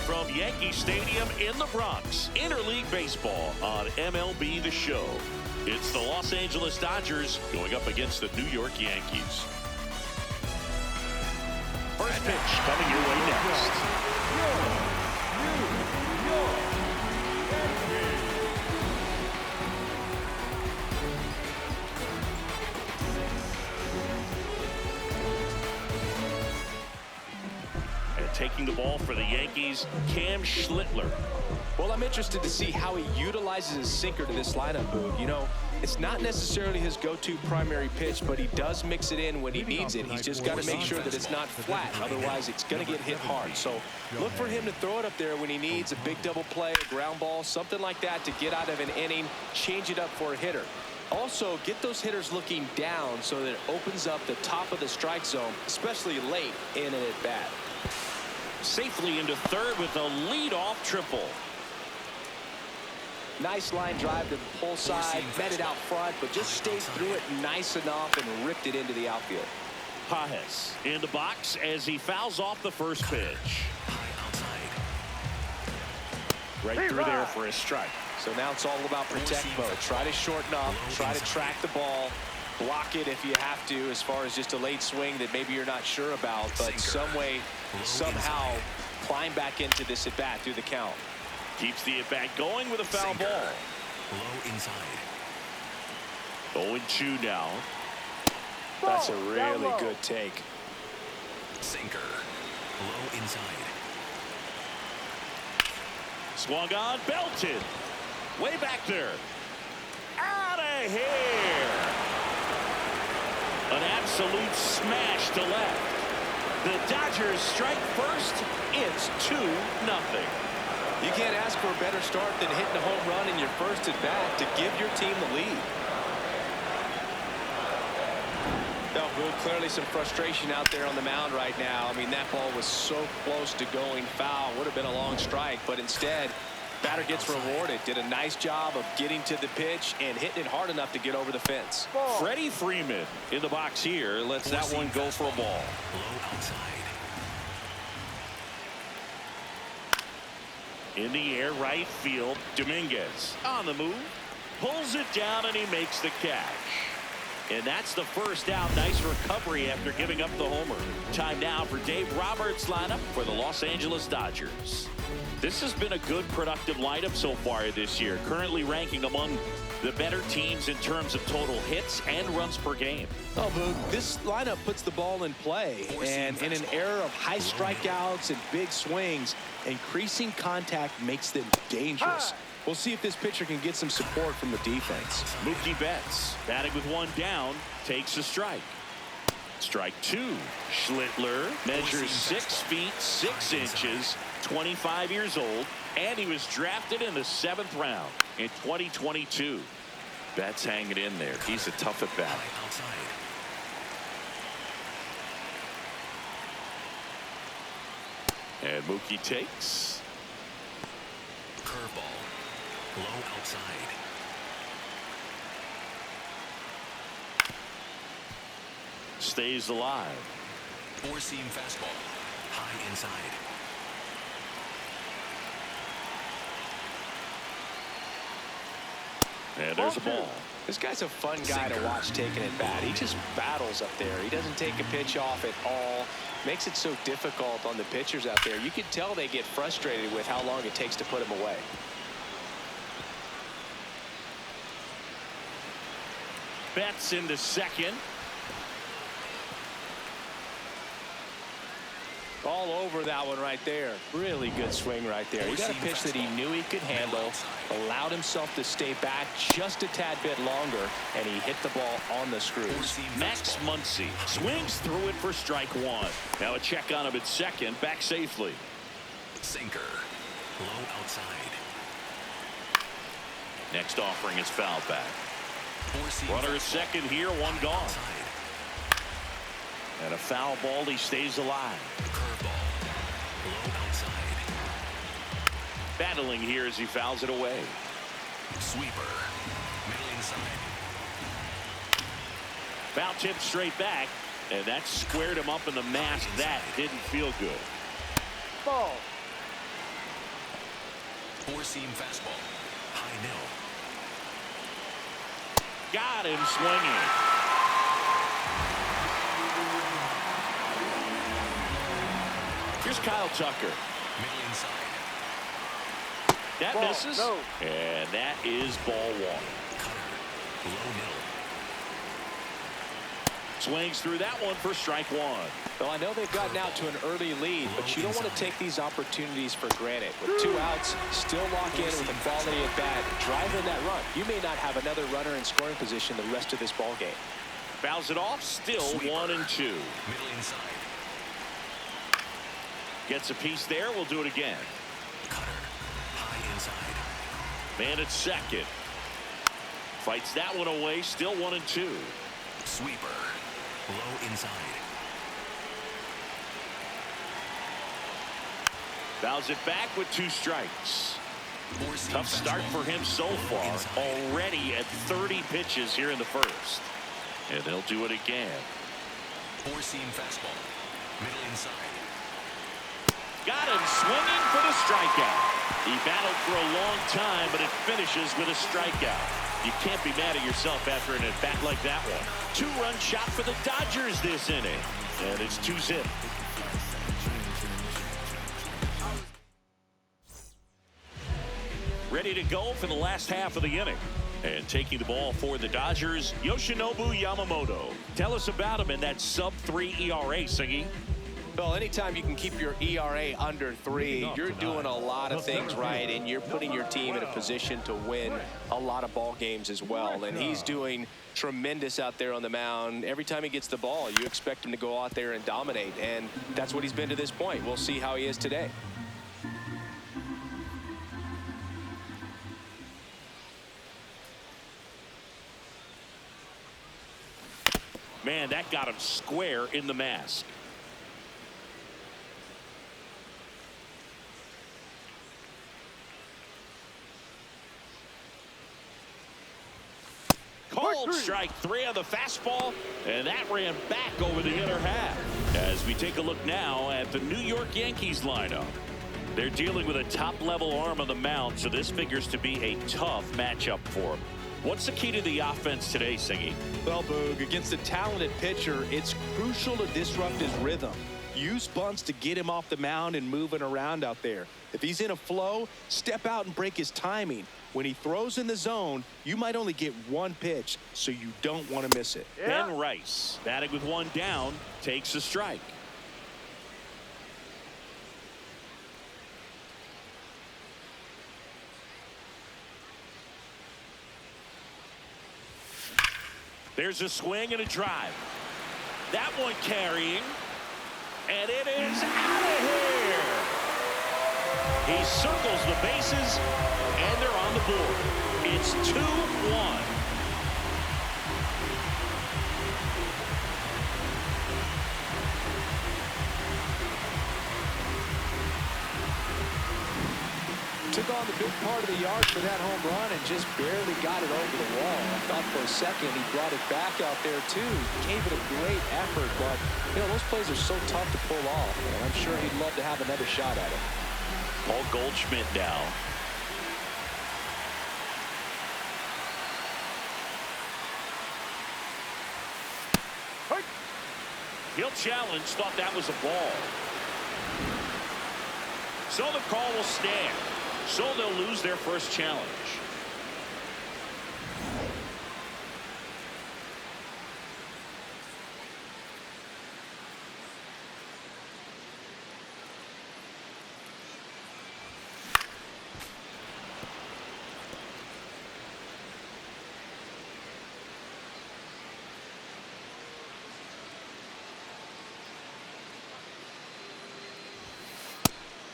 from Yankee Stadium in the Bronx. Interleague baseball on MLB The Show. It's the Los Angeles Dodgers going up against the New York Yankees. First pitch coming your way next. Taking the ball for the Yankees, Cam Schlittler. Well, I'm interested to see how he utilizes his sinker to this lineup, Boog. You know, it's not necessarily his go-to primary pitch, but he does mix it in when he needs it. He's just got to make sure that it's not flat. Otherwise, it's going to get hit hard. So look for him to throw it up there when he needs a big double play, a ground ball, something like that to get out of an inning, change it up for a hitter. Also, get those hitters looking down so that it opens up the top of the strike zone, especially late in an at-bat. Safely into third with a leadoff triple. Nice line drive to the pull side, met it out front, but just stayed through it nice enough and ripped it into the outfield. Pages in the box as he fouls off the first pitch. Right through there for a strike. So now it's all about protect mode. Try to shorten up, try to track the ball, block it if you have to, as far as just a late swing that maybe you're not sure about, but some way, somehow climb back into this at bat through the count. Keeps the at bat going with a foul ball. Low inside. 0-2 now. That's a really good take. Sinker. Low inside. Swung on, belted. Way back there. Out of here. An absolute smash to left. The Dodgers strike first. It's 2-0. You can't ask for a better start than hitting a home run in your first at bat to give your team the lead. Now, clearly some frustration out there on the mound right now. I mean, that ball was so close to going foul. Would have been a long strike, but instead, batter gets rewarded. Did a nice job of getting to the pitch and hitting it hard enough to get over the fence. Freddie Freeman in the box here lets that one go for a ball. Low outside. In the air, right field. Dominguez on the move. Pulls it down and he makes the catch. And that's the first out. Nice recovery after giving up the homer. Time now for Dave Roberts' lineup for the Los Angeles Dodgers. This has been a good, productive lineup so far this year. Currently ranking among the better teams in terms of total hits and runs per game. Oh, Boog, this lineup puts the ball in play. And in an era of high strikeouts and big swings, increasing contact makes them dangerous. We'll see if this pitcher can get some support from the defense. Mookie Betts batting with one down, takes a strike. Strike two. Schlittler measures 6 feet 6 inches, 25 years old, and he was drafted in the 7th round in 2022. Betts hanging in there. He's a tough at bat. And Mookie takes. Curveball. Low outside. Stays alive. Four-seam fastball. High inside. And there's a ball. This guy's a fun guy to watch taking it bat. He just battles up there. He doesn't take a pitch off at all. Makes it so difficult on the pitchers out there. You can tell they get frustrated with how long it takes to put him away. Betts into second. All over that one right there. Really good swing right there. He got a pitch that he knew he could handle, allowed himself to stay back just a tad bit longer, and he hit the ball on the screws. Max Muncy swings through it for strike one. Now a check on him at second, back safely. Sinker. Low outside. Next offering is fouled back. Runner at second here, one gone. And a foul ball, he stays alive. Curveball. Low outside. Battling here as he fouls it away. Sweeper. Middle inside. Foul tip straight back, and that squared him up in the mask. That didn't feel good. Ball. Four-seam fastball. High nil. Got him swinging. Here's Kyle Tucker. Middle inside. That Ball, misses. no. And that is ball one. Cutter. Low nil. Swings through that one for strike one. Well, I know they've gotten out to an early lead, but you don't want to take these opportunities for granted. With 2 outs, still lock in with a quality at bat, drive in that run. You may not have another runner in scoring position the rest of this ball game. Fouls it off, still Sweeper. 1-2. Middle inside. Gets a piece there, we'll do it again. Cutter. High inside. Man at second. Fights that one away, still 1-2. Sweeper. Low inside. Fouls it back with 2 strikes. Four-seam Tough start fastball. for him so Low far. inside. Already at 30 pitches here in the first. And they'll do it again. Four-seam fastball. Middle inside. Got him swinging for the strikeout. He battled for a long time, but it finishes with a strikeout. You can't be mad at yourself after an at-bat like that one. 2-run shot for the Dodgers this inning. And it's 2-zip. Ready to go for the last half of the inning. And taking the ball for the Dodgers, Yoshinobu Yamamoto. Tell us about him in that sub-3 ERA, Siggy. Well, anytime you can keep your ERA under 3, you're doing a lot of things right, and you're putting your team in a position to win a lot of ball games as well. And he's doing tremendous out there on the mound. Every time he gets the ball, you expect him to go out there and dominate, and that's what he's been to this point. We'll see how he is today. Man, that got him square in the mask. Called strike 3 on the fastball, and that ran back over the inner half. As we take a look now at the New York Yankees lineup. They're dealing with a top-level arm on the mound, so this figures to be a tough matchup for them. What's the key to the offense today, Siggy? Well, Boog, against a talented pitcher, it's crucial to disrupt his rhythm. Use bunts to get him off the mound and moving around out there. If he's in a flow, step out and break his timing. When he throws in the zone, you might only get 1 pitch, so you don't want to miss it. Ben Rice, batting with 1 down, takes a strike. There's a swing and a drive. That one carrying. And it is out of here. He circles the bases, and they're on the board. It's 2-1. Took on the big part of the yard for that home run and just barely got it over the wall. I thought for a second he brought it back out there too. Gave it a great effort, but you know those plays are so tough to pull off, and I'm sure he'd love to have another shot at it. Paul Goldschmidt now. He'll challenge, thought that was a ball. So the call will stand. So they'll lose their first challenge.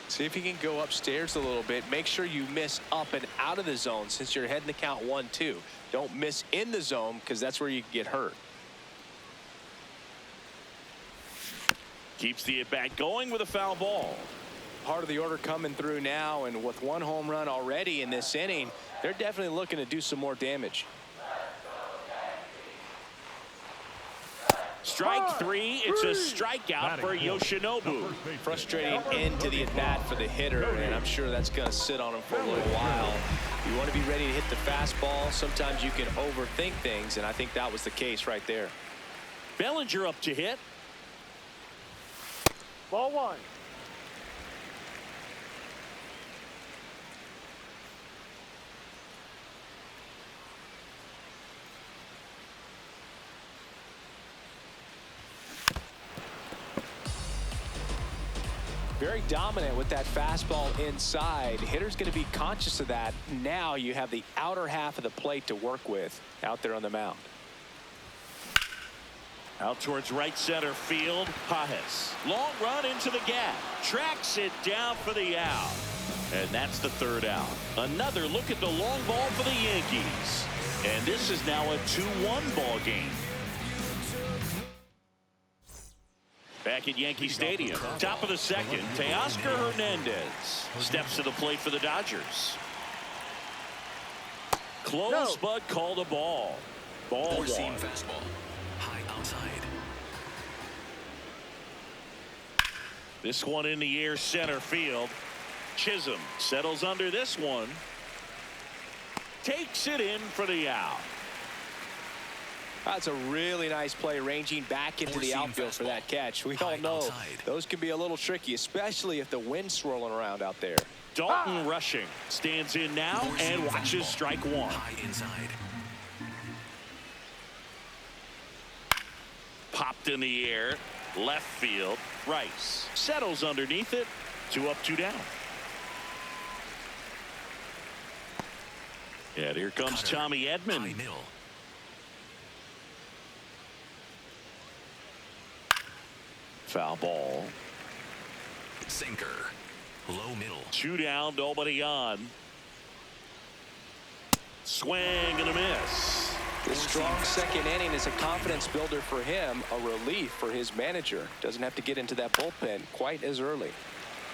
See if you can go upstairs a little bit. Make sure you miss up and out of the zone since you're heading the count 1-2. Don't miss in the zone because that's where you can get hurt. Keeps the at-bat going with a foul ball. Part of the order coming through now, and with 1 home run already in this inning, they're definitely looking to do some more damage. Strike three. It's a strikeout for Yoshinobu. Frustrating end to the at-bat for the hitter, and I'm sure that's going to sit on him for a little while. You want to be ready to hit the fastball. Sometimes you can overthink things, and I think that was the case right there. Bellinger up to hit. Ball one. Very dominant with that fastball inside. Hitter's going to be conscious of that. Now you have the outer half of the plate to work with out there on the mound. Out towards right center field. Pajes. Long run into the gap. Tracks it down for the out. And that's the third out. Another look at the long ball for the Yankees. And this is now a 2-1 ball game. Back at Yankee Stadium, top of the second, Teoscar Hernandez steps to the plate for the Dodgers. Close, but called a ball. Ball one. Four-seam fastball. High outside. This one in the air, center field. Chisholm settles under this one. Takes it in for the out. That's a really nice play, ranging back into the outfield for that catch. We all know those can be a little tricky, especially if the wind's swirling around out there. Dalton rushing. Stands in now and watches strike one. High inside. Popped in the air. Left field. Rice settles underneath it. 2 up, 2 down. And here comes Tommy Edman. High middle. Foul ball. Sinker. Low middle. 2 down, nobody on. Swing and a miss. The strong second inning is a confidence builder for him, a relief for his manager. Doesn't have to get into that bullpen quite as early.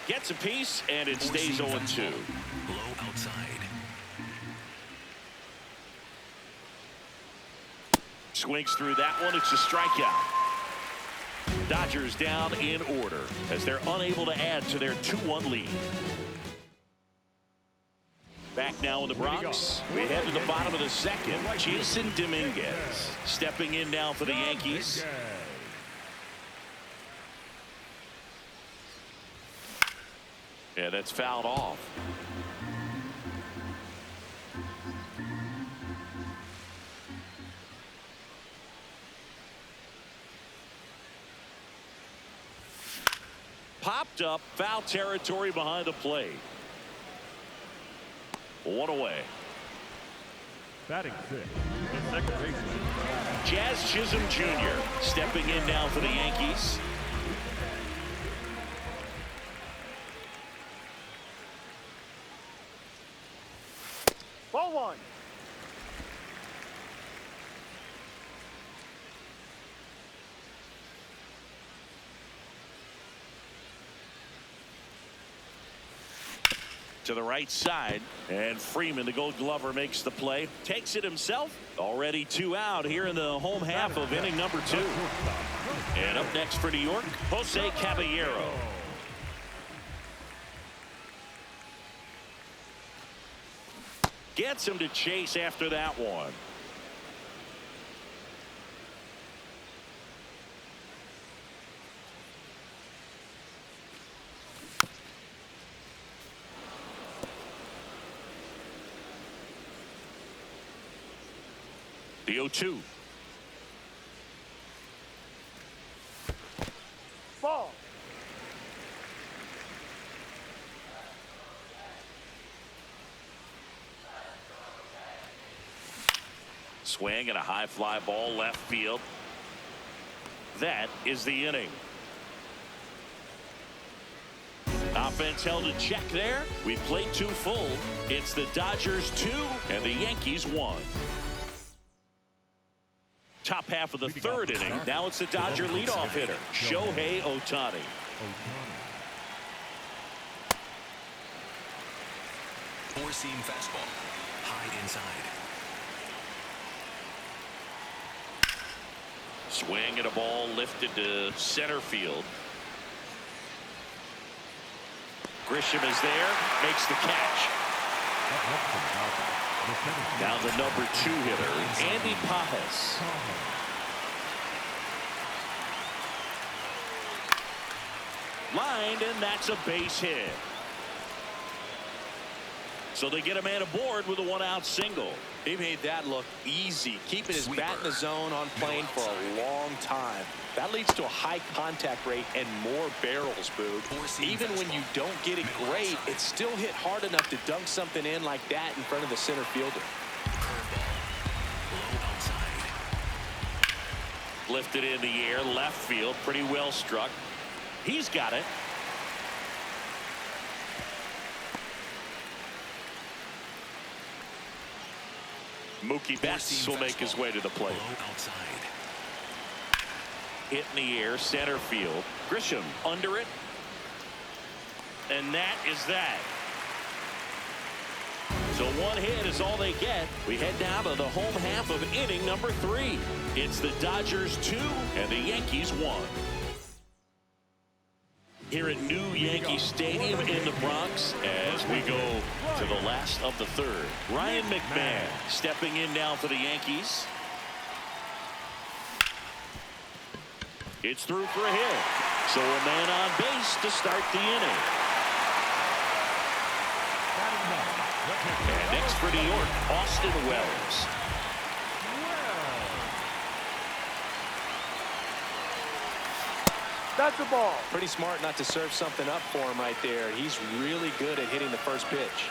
Gets a piece, and it stays 0-2. Low outside. Swings through that one. It's a strikeout. Dodgers down in order as they're unable to add to their 2-1 lead. Back now in the Bronx. We head to the bottom of the second. Jason Dominguez stepping in now for the Yankees. Yeah, that's fouled off. Popped up, foul territory behind the plate. 1 away. Batting sixth, the second baseman. Jazz Chisholm Jr. stepping in now for the Yankees. Ball one. To the right side, and Freeman, the Gold Glover, makes the play. Takes it himself. Already 2 out here in the home half of inning number 2. And up next for New York, Jose Caballero. Gets him to chase after that one. The 0-2. Ball. Swing and a high fly ball left field. That is the inning. Offense held in check there. We played 2 full. It's the Dodgers 2 and the Yankees 1. Top half of the third inning. Now it's the Dodger leadoff hitter, Shohei Ohtani. Four-seam fastball. High inside. Swing and a ball lifted to center field. Grisham is there, makes the catch. Now the number 2 hitter, Andy Pajes. Lined, and that's a base hit. So they get a man aboard with a 1-out single. He made that look easy, keeping his bat in the zone on plane for a long time. That leads to a high contact rate and more barrels, Boog. Even when you don't get it great, it's still hit hard enough to dunk something in like that in front of the center fielder. Lifted in the air, left field, pretty well struck. He's got it. Mookie Betts will make his way to the plate. Hit in the air, center field. Grisham under it. And that is that. So 1 hit is all they get. We head down to the home half of inning number 3. It's the Dodgers 2 and the Yankees 1. Here at New Yankee Stadium in the Bronx as we go to the last of the 3rd. Ryan McMahon stepping in now for the Yankees. It's through for a hit. So a man on base to start the inning. And next for New York, Austin Wells. That's a ball. Pretty smart not to serve something up for him right there. He's really good at hitting the first pitch.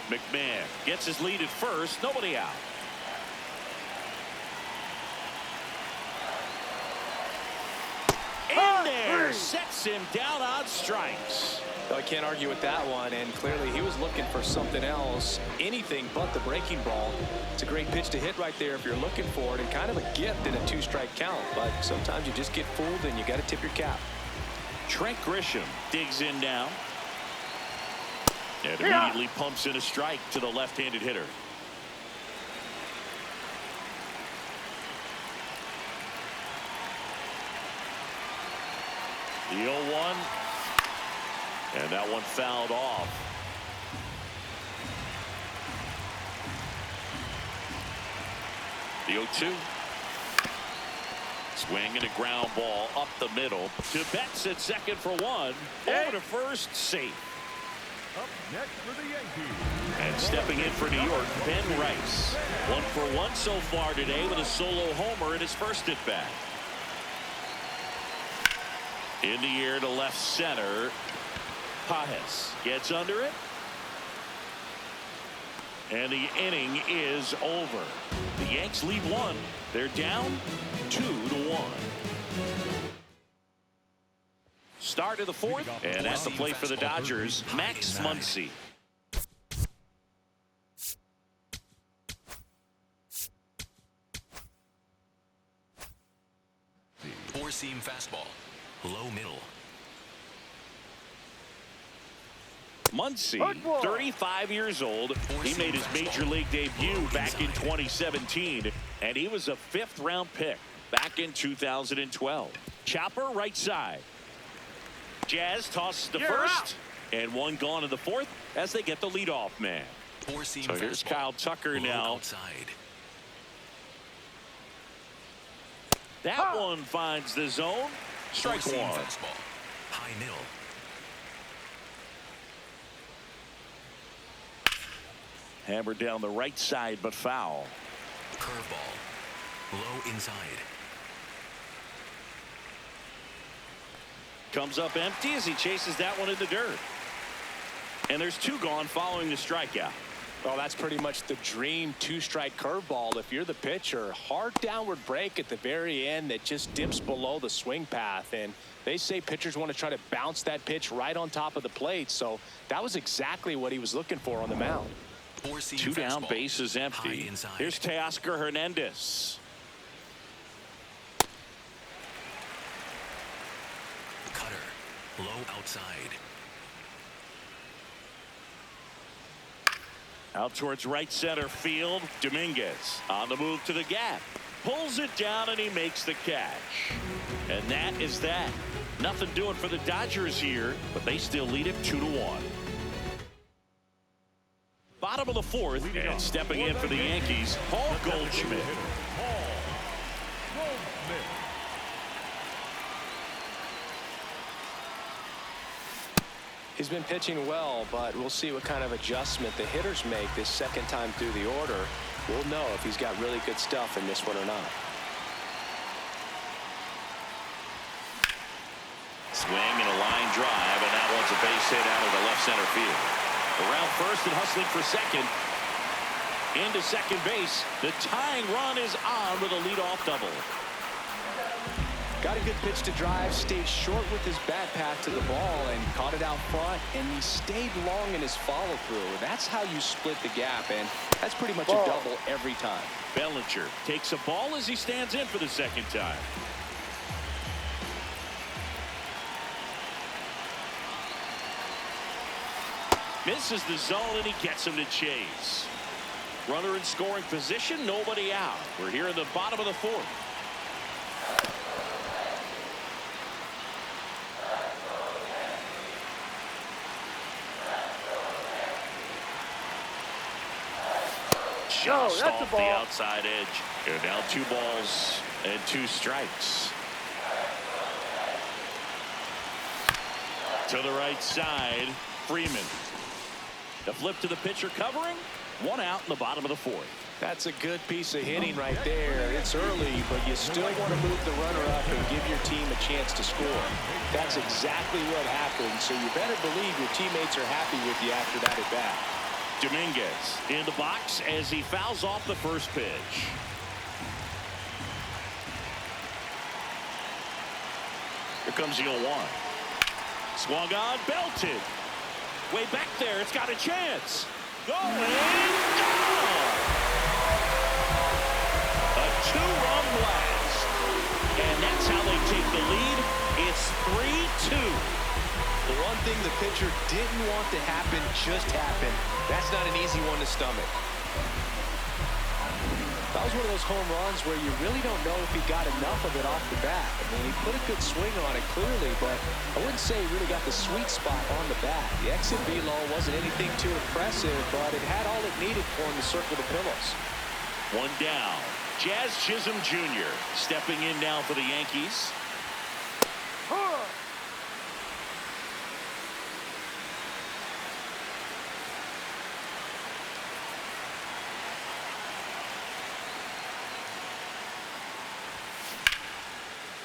McMahon gets his lead at first, nobody out. In there, sets him down on strikes. I can't argue with that one, and clearly he was looking for something else, anything but the breaking ball. It's a great pitch to hit right there if you're looking for it, and kind of a gift in a 2-strike count, but sometimes you just get fooled and you got to tip your cap. Trent Grisham digs in now. And immediately pumps in a strike to the left-handed hitter. The 0-1. And that one fouled off. The 0-2. Swing and a ground ball up the middle to Betts at second for 1. Over to first, safe. Up next for the Yankees. And stepping in for New York, Ben Rice. 1 for 1 so far today with a solo homer in his first at bat. In the air to left center. Pajes gets under it. And the inning is over. The Yanks lead 1. They're down 2-1. Start of the 4th, and at the plate for the Dodgers, Max Muncy. Four-seam fastball, low middle. Muncy, 35 years old. He made his major league debut back in 2017, and he was a 5th-round pick back in 2012. Chopper right side. Jazz tosses to first, and 1 gone in the 4th as they get the leadoff man. So here's Kyle Tucker now. Outside. That one finds the zone. Strike 1. Fastball, high middle. Hammered down the right side, but foul. Curveball, low inside. Comes up empty as he chases that one in the dirt. And there's 2 gone following the strikeout. Well, that's pretty much the dream two-strike curveball. If you're the pitcher, hard downward break at the very end that just dips below the swing path. And they say pitchers want to try to bounce that pitch right on top of the plate. So that was exactly what he was looking for on the mound. Two down, base is empty. Here's Teoscar Hernandez. Cutter, low outside. Out towards right center field. Dominguez on the move to the gap. Pulls it down and he makes the catch. And that is that. Nothing doing for the Dodgers here, but they still lead it 2-1. Bottom of the fourth, and stepping in for the Yankees, Paul Goldschmidt. He's been pitching well, but we'll see what kind of adjustment the hitters make this second time through the order. We'll know if he's got really good stuff in this one or not. Swing and a line drive, and that one's a base hit out of the left center field. Around first and hustling for second. Into second base. The tying run is on with a leadoff double. Got a good pitch to drive, stayed short with his bat path to the ball and caught it out front, and he stayed long in his follow-through. That's how you split the gap, and that's pretty much a double every time. Bellinger takes a ball as he stands in for the second time. Misses the zone and he gets him to chase. Runner in scoring position, nobody out. We're here in the bottom of the fourth. Just off the outside edge. And now 2 balls and 2 strikes. To the right side, Freeman. The flip to the pitcher covering. 1 out in the bottom of the fourth. That's a good piece of hitting right there. It's early, but you still want to move the runner up and give your team a chance to score. That's exactly what happened, so you better believe your teammates are happy with you after that at bat. Dominguez in the box as he fouls off the first pitch. Here comes the 0-1. Swung on, belted. Way back there, it's got a chance. Going down. A 2-run blast. And that's how they take the lead. It's 3-2. The one thing the pitcher didn't want to happen just happened. That's not an easy one to stomach. That was one of those home runs where you really don't know if he got enough of it off the bat. I mean, he put a good swing on it clearly, but I wouldn't say he really got the sweet spot on the bat. The exit velo wasn't anything too impressive, but it had all it needed for him to circle the pillows. 1 down. Jazz Chisholm Jr. stepping in now for the Yankees.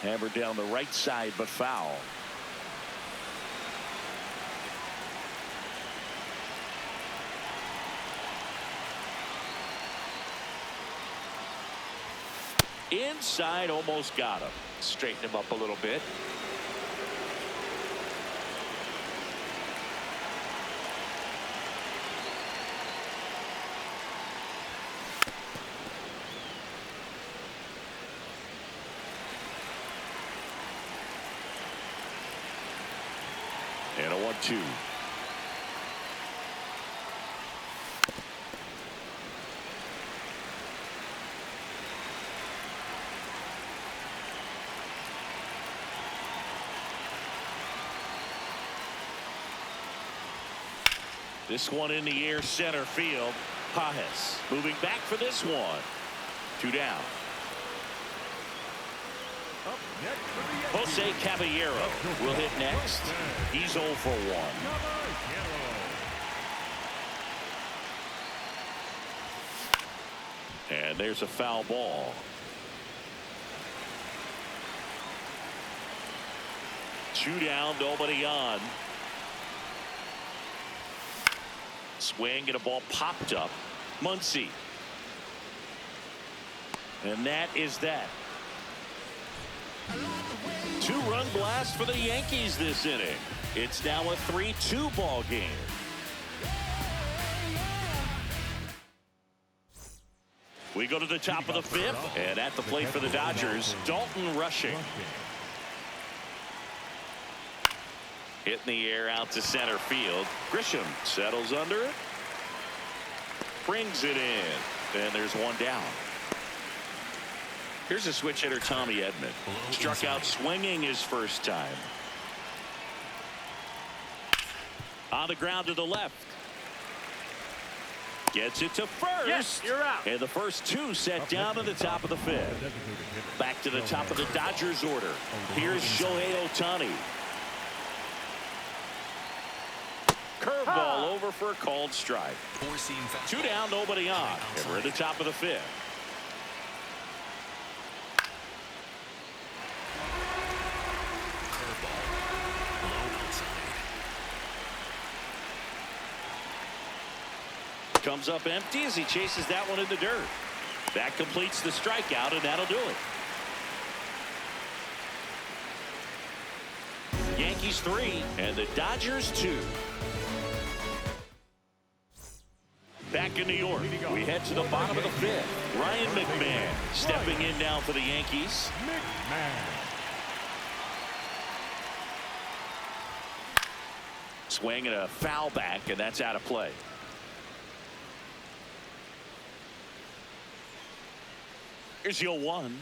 Hammered down the right side, but foul. Inside, almost got him. Straighten him up a little bit. And a 1-2. This one in the air, center field. Pajes moving back for this one. 2 down. Jose Caballero will hit next. He's 0 for 1. And there's a foul ball. 2 down, nobody on. Swing and a ball popped up. Muncy. And that is that. Two-run blast for the Yankees this inning. It's now a 3-2 ball game. We go to the top of the fifth, and at the plate for the Dodgers, Dalton Rushing. Hit in the air out to center field. Grisham settles under it. Brings it in. And there's one down. Here's a switch hitter, Tommy Edman. Struck out swinging his first time. On the ground to the left. Gets it to first. Yes, you're out. And the first two set down at the top of the fifth. Back to the top of the Dodgers order. Here's Shohei Ohtani. Curveball over for a called strike. Two down, nobody on. And we're at the top of the fifth. Comes up empty as he chases that one in the dirt. That completes the strikeout, and that'll do it. Yankees 3 and the Dodgers 2. Back in New York, we head to the bottom of the fifth. Ryan McMahon stepping in now for the Yankees. Swing and a foul back, and that's out of play. Here's your 1.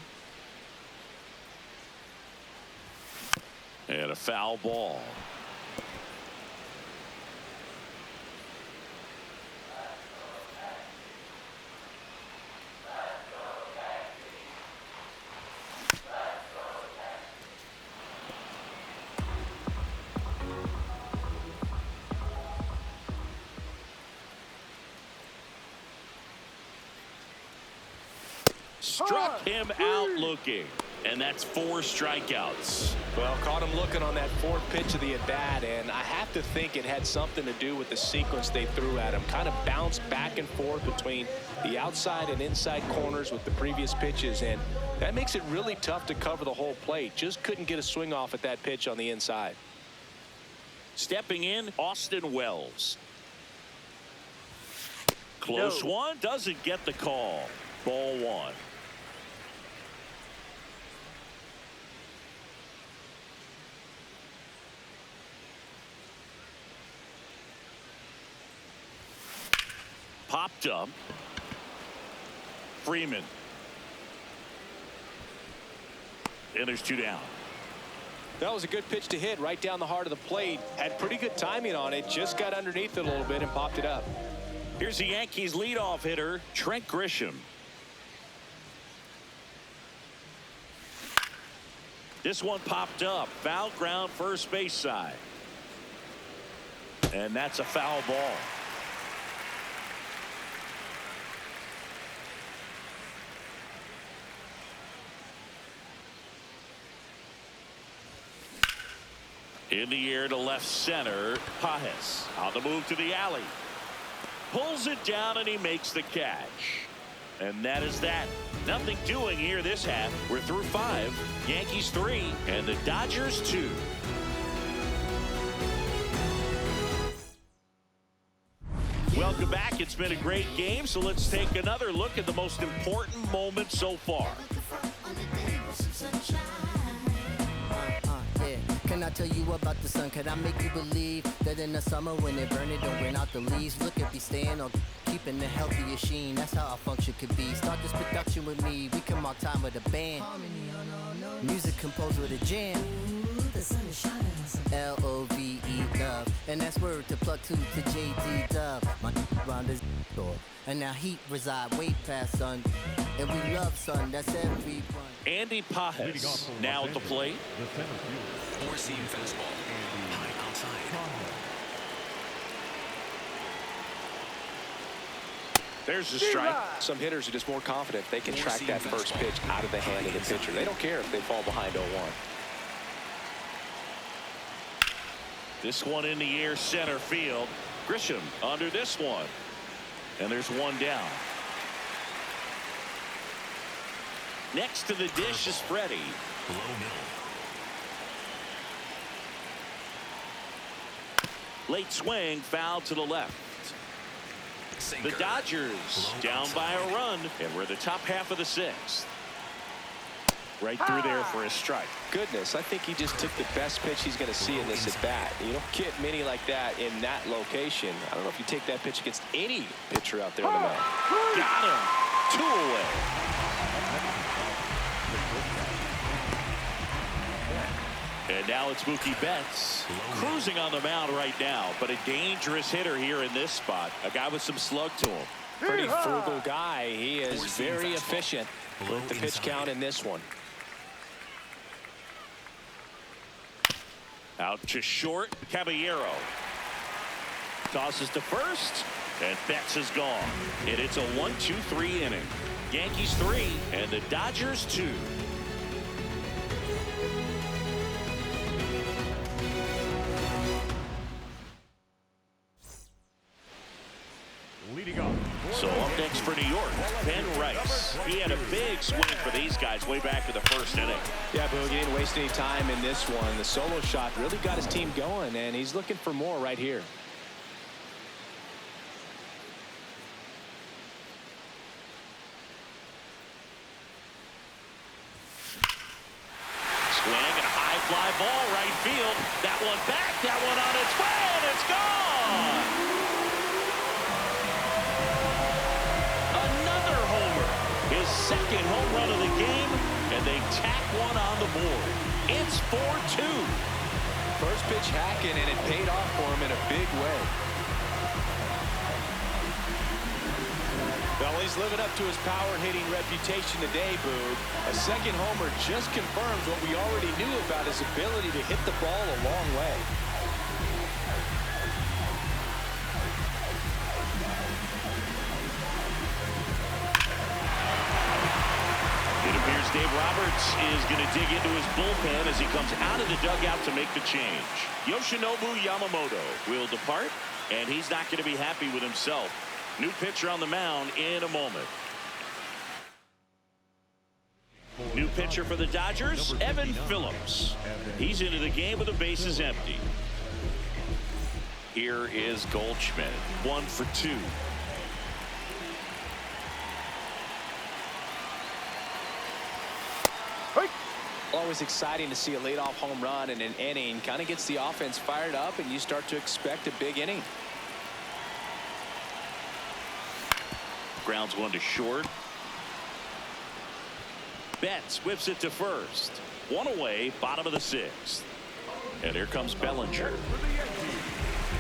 And a foul ball. Struck him out looking, and that's 4 strikeouts. Well, caught him looking on that fourth pitch of the at-bat, and I have to think it had something to do with the sequence they threw at him. Kind of bounced back and forth between the outside and inside corners with the previous pitches, and that makes it really tough to cover the whole plate. Just couldn't get a swing off at that pitch on the inside. Stepping in, Austin Wells. Close one, doesn't get the call. Ball 1. Popped up. Freeman. And there's 2 down. That was a good pitch to hit right down the heart of the plate. Had pretty good timing on it. Just got underneath it a little bit and popped it up. Here's the Yankees leadoff hitter, Trent Grisham. This one popped up. Foul ground, first base side. And that's a foul ball. In the air to left center, Pajes on the move to the alley. Pulls it down and he makes the catch. And that is that. Nothing doing here this half. We're through 5. Yankees 3 and the Dodgers 2. Welcome back. It's been a great game, so let's take another look at the most important moment so far. Can I tell you about the sun? Can I make you believe that in the summer when it burn it don't burn out the leaves? Look at me staying on keeping the healthy sheen. That's how our function could be. Start this production with me. We can mark time with a band. Music composed with a jam. The sun is shining. L-O-V-E love. And that's word to plug to J.D. Dub. My round is door. And now heat reside way past sun. And we love sun. That's everyone. Andy Pajes now at the plate. Four-seam fastball. High outside. There's the strike. Some hitters are just more confident they can track that first pitch out of the hand of the pitcher. They don't care if they fall behind 0-1. This one in the air center field. Grisham under this one. And there's one down. Next to the dish is Freddie. Low middle. Late swing, foul to the left. Sinker. The Dodgers down by a run, and we're the top half of the sixth. Right through there for a strike. Goodness, I think he just took the best pitch he's going to see in this at bat. You don't get many like that in that location. I don't know if you take that pitch against any pitcher out there on the mound. Got him. 2 away. And now it's Mookie Betts cruising on the mound right now, but a dangerous hitter here in this spot. A guy with some slug to him. Pretty frugal guy. He is very efficient with the pitch count in this one. Out to short, Caballero. Tosses to first, and Betts is gone. And it's a 1-2-3 inning. Yankees 3, and the Dodgers 2. Leading off. So up next for New York, Ben Rice. He had a big swing for these guys way back in the first inning. Yeah, Boog, he didn't waste any time in this one. The solo shot really got his team going, and he's looking for more right here. Swing and a high fly ball right field. That one back, that one on its way, and it's gone. Another homer. His second home run of the game, and they tack one on the board. It's 4-2. First pitch hacking, and it paid off for him in a big way. Well, he's living up to his power-hitting reputation today, Boog. A second homer just confirms what we already knew about his ability to hit the ball a long way. It appears Dave Roberts is going to dig into his bullpen as he comes out of the dugout to make the change. Yoshinobu Yamamoto will depart, and he's not going to be happy with himself. New pitcher on the mound in a moment. New pitcher for the Dodgers, Evan Phillips. He's into the game with the bases empty. Here is Goldschmidt, 1 for 2. Always exciting to see a leadoff home run in an inning. Kind of gets the offense fired up, and you start to expect a big inning. Grounds one to short. Betts whips it to first. 1 away, bottom of the 6th. And here comes Bellinger. For the Yankees,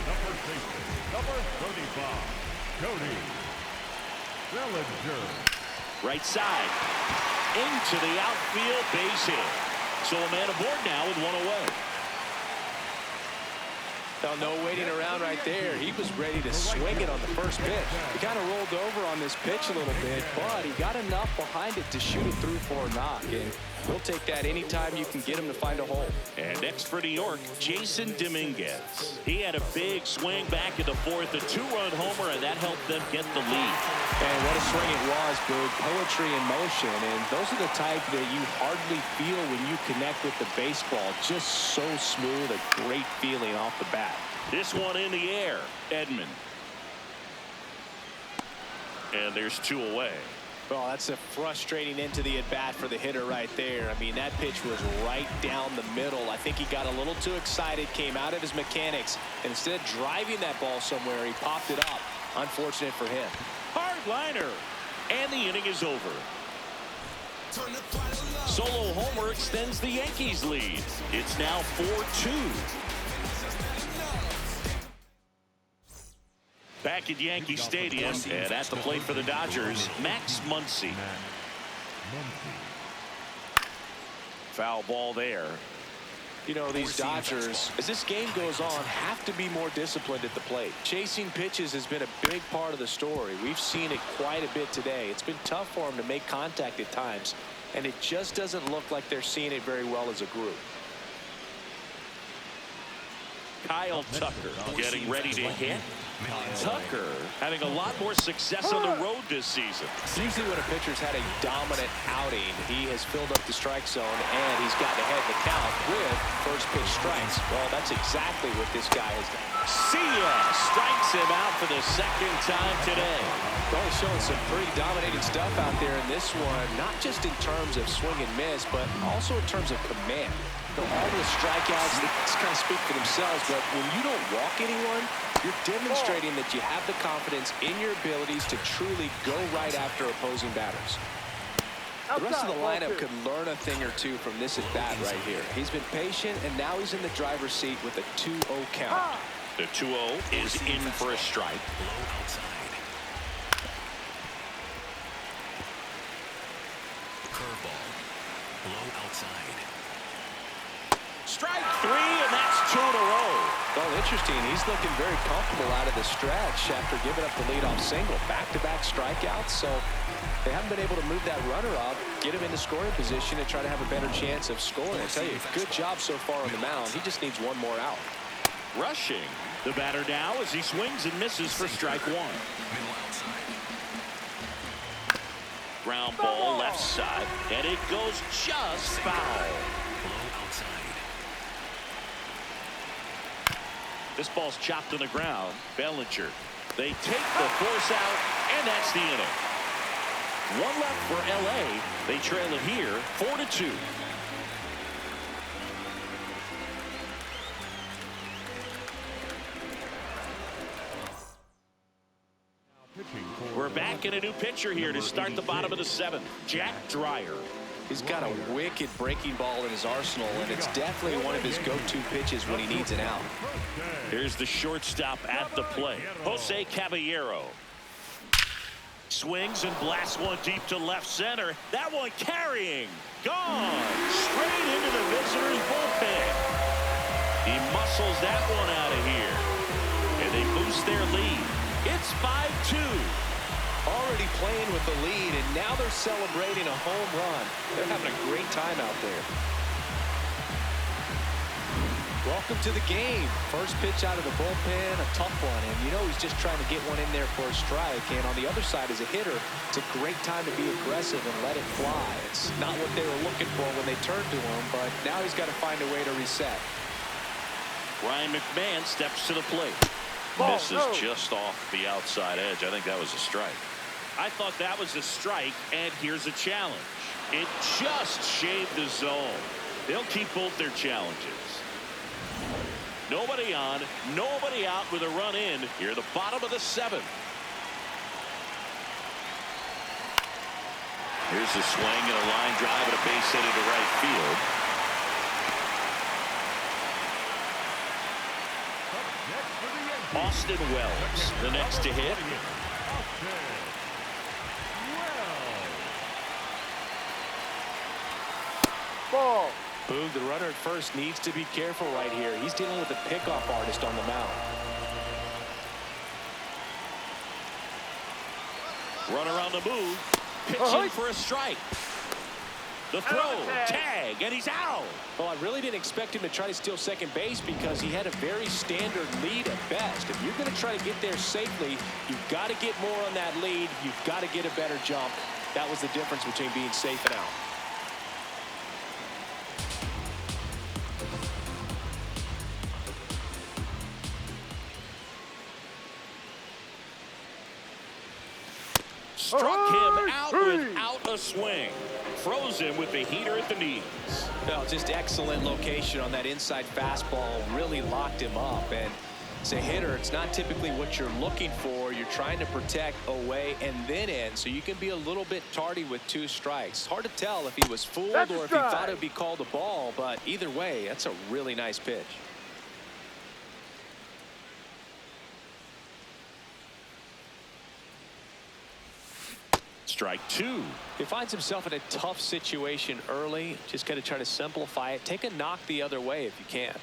number 35, Cody Bellinger. Right side. Into the outfield, base hit. So a man aboard now with 1 away. Well, no waiting around right there. He was ready to swing it on the first pitch. He kind of rolled over on this pitch a little bit, but he got enough behind it to shoot it through for a knock. And we'll take that anytime you can get him to find a hole. And next for New York, Jason Dominguez. He had a big swing back in the 4th, a 2-run homer, and that helped them get the lead. And what a swing it was, Boog. Poetry in motion. And those are the type that you hardly feel when you connect with the baseball. Just so smooth, a great feeling off the bat. This one in the air, Edman. And there's 2 away. Well, that's a frustrating end to the at-bat for the hitter right there. I mean, that pitch was right down the middle. I think he got a little too excited, came out of his mechanics, and instead of driving that ball somewhere, he popped it up. Unfortunate for him. Hard liner. And the inning is over. Solo homer extends the Yankees lead. It's now 4-2. Back at Yankee Stadium and at the plate for the Dodgers, Max Muncy. Foul ball there. You know, these Dodgers, as this game goes on, have to be more disciplined at the plate. Chasing pitches has been a big part of the story. We've seen it quite a bit today. It's been tough for them to make contact at times, and it just doesn't look like they're seeing it very well as a group. Kyle Tucker getting ready to hit. Tucker having a lot more success on the road this season. Usually when a pitcher's had a dominant outing, he has filled up the strike zone and he's gotten ahead in the count with first pitch strikes. Well, that's exactly what this guy has done. See ya! Strikes him out for the second time today. Well, he's showing some pretty dominating stuff out there in this one, not just in terms of swing and miss, but also in terms of command. All the strikeouts that kind of speak for themselves, but when you don't walk anyone, you're demonstrating that you have the confidence in your abilities to truly go right after opposing batters. The rest of the lineup could learn a thing or two from this at-bat right here. He's been patient, and now he's in the driver's seat with a 2-0 count. The 2-0 is in for a strike. Low outside. Curveball. Low outside. Strike 3, and that's 2 in a row. Well, interesting. He's looking very comfortable out of the stretch after giving up the leadoff single. Back-to-back strikeouts, so they haven't been able to move that runner up, get him into scoring position, and try to have a better chance of scoring. I tell you, good job so far on the mound. He just needs one more out. Rushing the batter now as he swings and misses for strike 1. Middle outside. Ground ball left side, and it goes just foul. Low outside. This ball's chopped on the ground. Bellinger. They take the force out, and that's the inning. One left for LA. They trail it here 4-2. We're back in a new pitcher here to start the bottom of the 7th. Jack Dreyer. He's got a wicked breaking ball in his arsenal, and it's definitely one of his go-to pitches when he needs an out. Here's the shortstop at the plate, Jose Caballero. Swings and blasts one deep to left center. That one carrying. Gone. Straight into the visitor's bullpen. He muscles that one out of here. And they boost their lead. It's 5-2. Already playing with the lead, and now they're celebrating a home run. They're having a great time out there. Welcome to the game. First pitch out of the bullpen, a tough one, and you know he's just trying to get one in there for a strike. And on the other side, as a hitter, it's a great time to be aggressive and let it fly. It's not what they were looking for when they turned to him, but now he's got to find a way to reset. Ryan McMahon steps to the plate. Misses just off the outside edge. I think that was a strike. I thought that was a strike, and here's a challenge. It just shaved the zone. They'll keep both their challenges. Nobody on, nobody out with a run in here, the bottom of the 7th. Here's a swing and a line drive and a base hit into right field. Austin Wells, the next to hit. Ball. Boog, the runner at first needs to be careful right here. He's dealing with a pickoff artist on the mound. Runner on the move, pitching for a strike. The throw, tag, and he's out. Well, I really didn't expect him to try to steal second base because he had a very standard lead at best. If you're going to try to get there safely, you've got to get more on that lead. You've got to get a better jump. That was the difference between being safe and out. Struck him out without a swing. Froze him with the heater at the knees. Well, just excellent location on that inside fastball. Really locked him up. And as a hitter, it's not typically what you're looking for. You're trying to protect away and then in, so you can be a little bit tardy with 2 strikes. Hard to tell if he was fooled or if he thought it would be called a ball, but either way, that's a really nice pitch. Strike 2. He finds himself in a tough situation early. Just got to try to simplify it. Take a knock the other way if you can.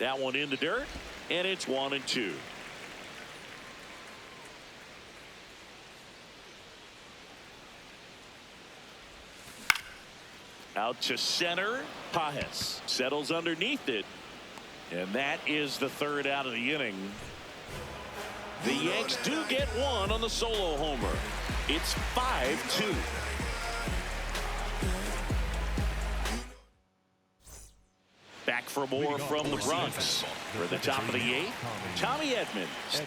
That one in the dirt, and it's 1-2. Out to center. Pajes settles underneath it. And that is the third out of the inning. The Yanks do get one on the solo homer. It's 5-2. Back for more from the Bronx. For the top of the eighth, Tommy Edmonds.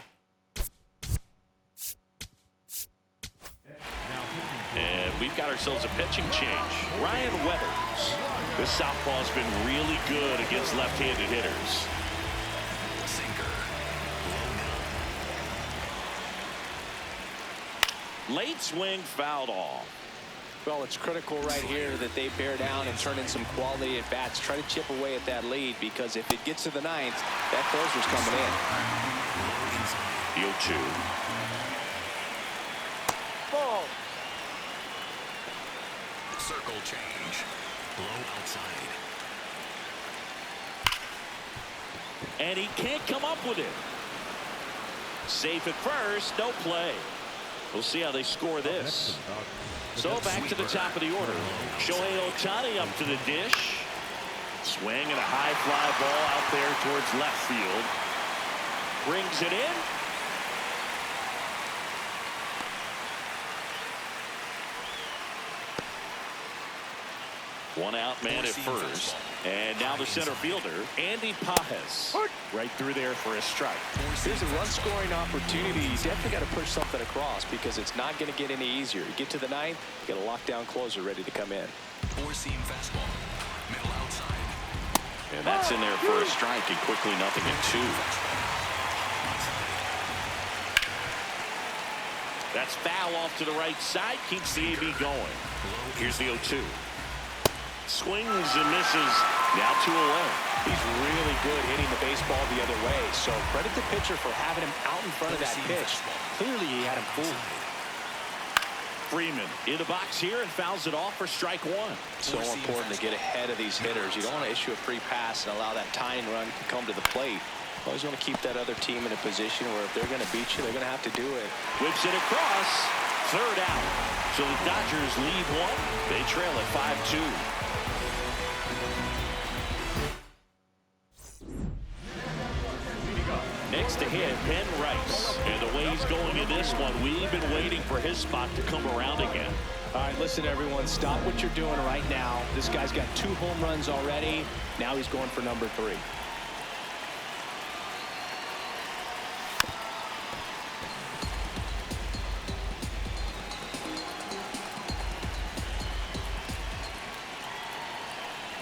And we've got ourselves a pitching change. Ryan Weathers. This southpaw's been really good against left-handed hitters. Sinker. Low now. Late swing fouled off. Well, it's critical right here that they bear down and turn in some quality at bats. Try to chip away at that lead, because if it gets to the ninth, that closer's coming in. The 0-2. Ball. Circle change. Low outside. And he can't come up with it. Safe at first, no play. We'll see how they score this. So back to the top of the order. Shohei Ohtani up to the dish. Swing and a high fly ball out there towards left field. Brings it in. One out man at first. And now the center fielder, Andy Pajes. Right through there for a strike. Here's a run-scoring opportunity. You definitely got to push something across, because it's not going to get any easier. You get to the ninth, you got a lockdown closer ready to come in. Four-seam fastball. Middle outside. And that's in there for a strike, and quickly 0-2. That's foul off to the right side. Keeps the AB going. Here's the 0-2. Swings and misses. Now 2 away. He's really good hitting the baseball the other way. So credit the pitcher for having him out in front of that pitch. Clearly he had him fooled. Freeman in the box here and fouls it off for strike one. So important to get ahead of these hitters. You don't want to issue a free pass and allow that tying run to come to the plate. Always want to keep that other team in a position where if they're going to beat you, they're going to have to do it. Whips it across. Third out. So the Dodgers lead one. They trail at 5-2. Next to hit, Ben Rice. And the way he's going in this one, we've been waiting for his spot to come around again. All right, listen, everyone. Stop what you're doing right now. This guy's got 2 home runs already. Now he's going for number 3.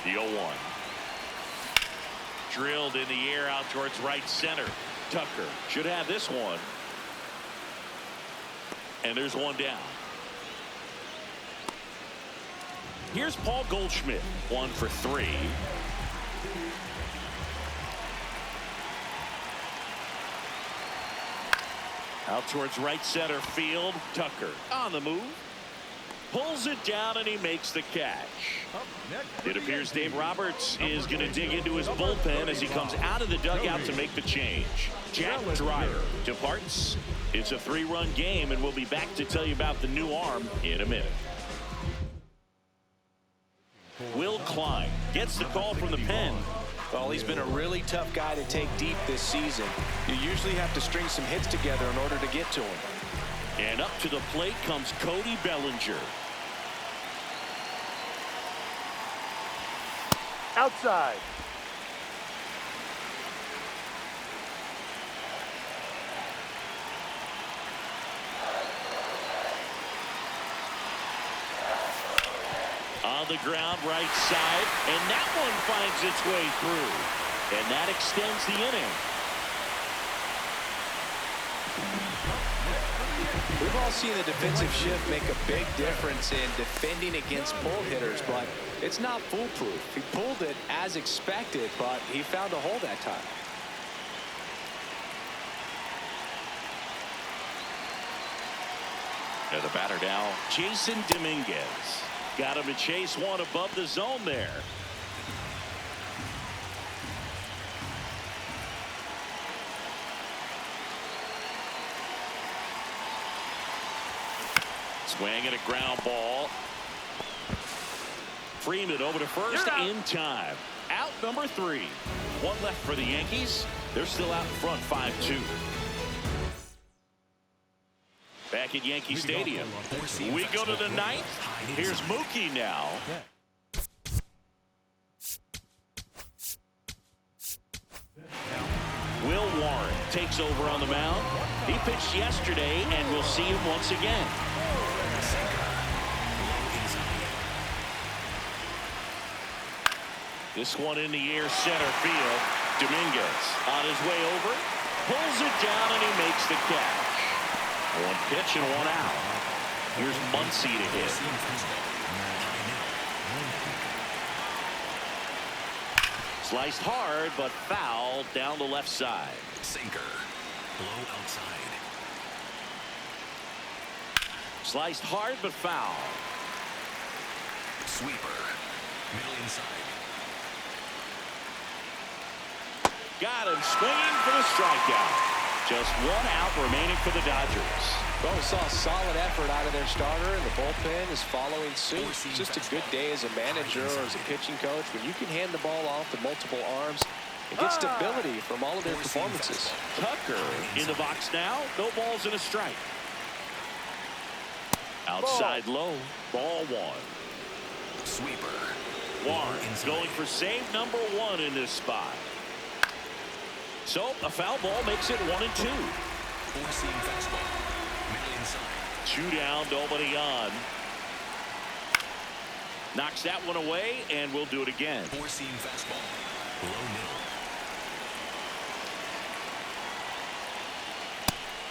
The 0-1. Drilled in the air out towards right center. Tucker should have this one. And there's one down. Here's Paul Goldschmidt. 1 for 3. Out towards right center field. Tucker on the move. Pulls it down and he makes the catch. It appears Dave Roberts is going to dig into his bullpen as he comes out of the dugout to make the change. Jack Dreyer departs. It's a 3-run game, and we'll be back to tell you about the new arm in a minute. Will Klein gets the call from the pen. Well, he's been a really tough guy to take deep this season. You usually have to string some hits together in order to get to him. And up to the plate comes Cody Bellinger. Outside. On the ground, right side, and that one finds its way through. And that extends the inning. We've all seen the defensive shift make a big difference in defending against pull hitters, but it's not foolproof. He pulled it as expected, but he found a hole that time. And the batter now, Jason Dominguez. Got him to chase one above the zone there. Swing and a ground ball. Freeman over to first in time. Out number 3. One left for the Yankees. They're still out in front 5-2. Back at Yankee Stadium. We go to the 9th. Here's Mookie now. Will Warren takes over on the mound. He pitched yesterday, and we'll see him once again. This one in the air, center field. Dominguez on his way over. Pulls it down, and he makes the catch. One pitch and one out. Here's Muncy to hit. Sliced hard, but foul down the left side. Sinker. Low outside. Sliced hard, but foul. Sweeper. Middle inside. Got him swinging for the strikeout. Just one out remaining for the Dodgers. Well, we saw a solid effort out of their starter, and the bullpen is following suit. It's just a good day as a manager or as a pitching coach when you can hand the ball off to multiple arms and get stability from all of their performances. Tucker in the box now. No balls and a strike. Outside low. Ball 1. Sweeper. Warren going for save number 1 in this spot. So a foul ball makes it 1-2. Four-seam fastball. Middle inside. 2 down, nobody on. Knocks that one away, and we'll do it again. Four-seam fastball. Low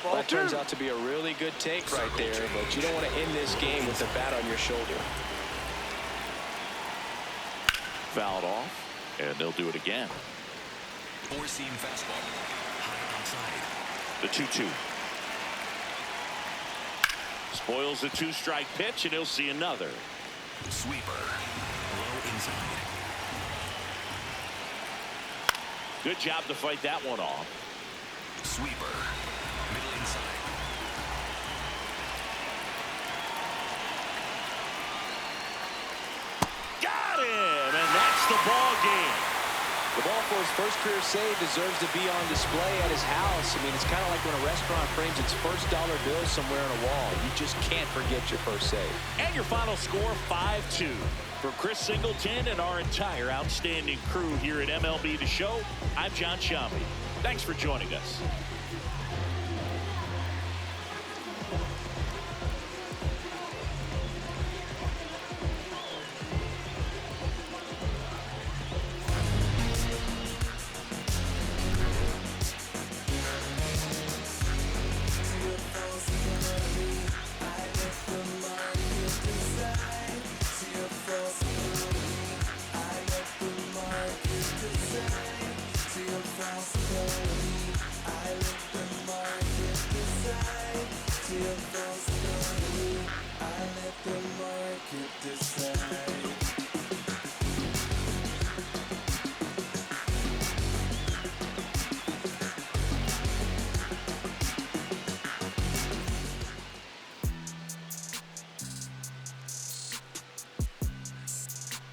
middle. That turns out to be a really good take right there, but you don't want to end this game with the bat on your shoulder. Fouled off, and they'll do it again. Four-seam fastball. High outside. The 2-2. Spoils the 2-strike pitch, and he'll see another. Sweeper. Low inside. Good job to fight that one off. Sweeper. Middle inside. Got him, and that's the ball game. The ball for his first career save deserves to be on display at his house. I mean, it's kind of like when a restaurant frames its first dollar bill somewhere on a wall. You just can't forget your first save. And your final score, 5-2. For Chris Singleton and our entire outstanding crew here at MLB The Show, I'm John Shambi. Thanks for joining us.